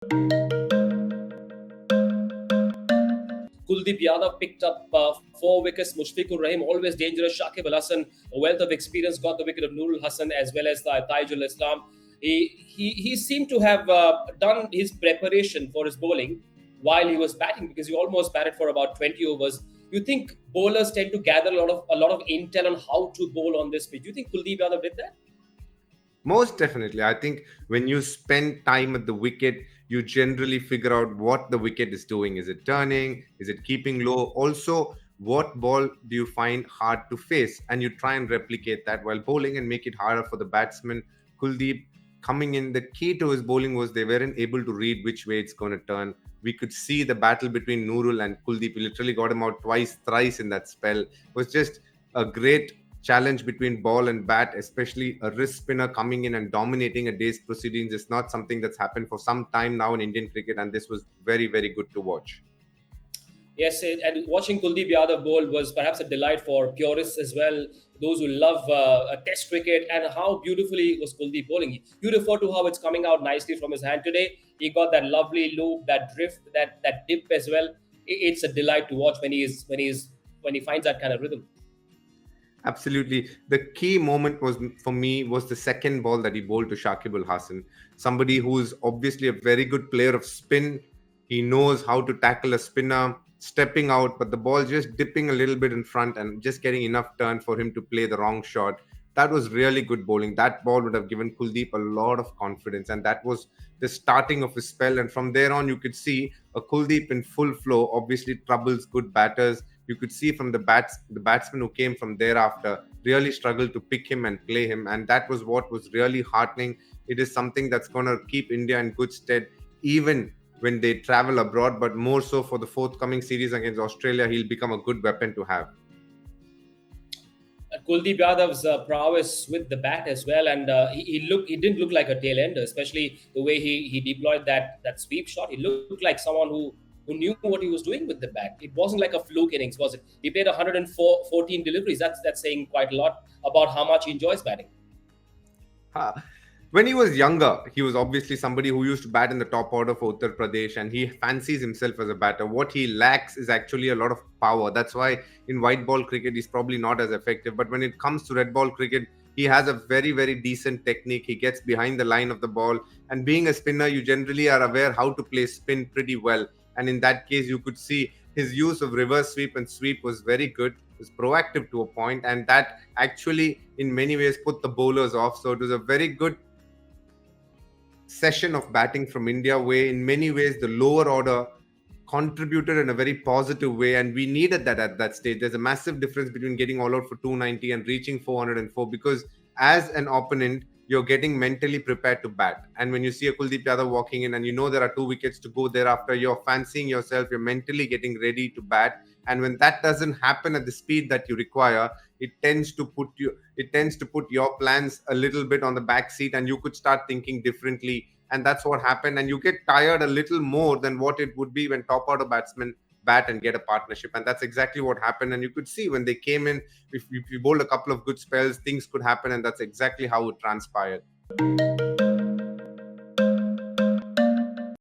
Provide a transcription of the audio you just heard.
Kuldeep Yadav picked up 4 wickets. Mushfiqur Rahim, always dangerous. Shakib Al Hassan, a wealth of experience, got the wicket of Nurul Hassan as well as Taijul Islam. He seemed to have done his preparation for his bowling while he was batting, because he almost batted for about 20 overs. You think bowlers tend to gather a lot of intel on how to bowl on this pitch? Do you think Kuldeep Yadav did that? Most definitely. I think when you spend time at the wicket, you generally figure out what the wicket is doing. Is it turning? Is it keeping low? Also, what ball do you find hard to face? And you try and replicate that while bowling and make it harder for the batsman. Kuldeep coming in, the key to his bowling was they weren't able to read which way it's going to turn. We could see the battle between Nurul and Kuldeep. He literally got him out twice, thrice in that spell. It was just a great challenge between ball and bat, especially a wrist spinner coming in and dominating a day's proceedings, is not something that's happened for some time now in Indian cricket, and this was very, very good to watch. Yes, and watching Kuldeep Yadav bowl was perhaps a delight for purists as well, those who love a test cricket, and how beautifully was Kuldeep bowling. You refer to how it's coming out nicely from his hand today. He got that lovely loop, that drift, that dip as well. It's a delight to watch when he finds that kind of rhythm. Absolutely. The key moment was for me was the second ball that he bowled to Shakib Al Hassan, somebody who is obviously a very good player of spin. He knows how to tackle a spinner, stepping out, but the ball just dipping a little bit in front and just getting enough turn for him to play the wrong shot. That was really good bowling. That ball would have given Kuldeep a lot of confidence, and that was the starting of his spell. And from there on, you could see a Kuldeep in full flow. Obviously, troubles good batters. You could see from the batsmen who came from thereafter really struggled to pick him and play him, and that was what was really heartening. It is something that's going to keep India in good stead, even when they travel abroad, but more so for the forthcoming series against Australia. He'll become a good weapon to have. Kuldeep Yadav's prowess with the bat as well, and he didn't look like a tail ender, especially the way he deployed that sweep shot. He looked like someone who knew what he was doing with the bat. It wasn't like a fluke innings, was it? He played 114 deliveries. That's saying quite a lot about how much he enjoys batting. When he was younger, he was obviously somebody who used to bat in the top order for Uttar Pradesh, and he fancies himself as a batter. What he lacks is actually a lot of power. That's why in white ball cricket, he's probably not as effective. But when it comes to red ball cricket, he has a very, very decent technique. He gets behind the line of the ball. And being a spinner, you generally are aware how to play spin pretty well. And in that case, you could see his use of reverse sweep and sweep was very good. It was proactive to a point, and that actually, in many ways, put the bowlers off. So it was a very good session of batting from India, where in many ways the lower order contributed in a very positive way, and we needed that at that stage. There's a massive difference between getting all out for 290 and reaching 404, because as an opponent, you're getting mentally prepared to bat. And when you see a Kuldeep Yadav walking in and you know there are 2 wickets to go thereafter, you're fancying yourself, you're mentally getting ready to bat. And when that doesn't happen at the speed that you require, it tends to put your plans a little bit on the back seat, and you could start thinking differently. And that's what happened. And you get tired a little more than what it would be when top order batsmen bat and get a partnership. And that's exactly what happened. And you could see when they came in, if you bowled a couple of good spells, things could happen. And that's exactly how it transpired.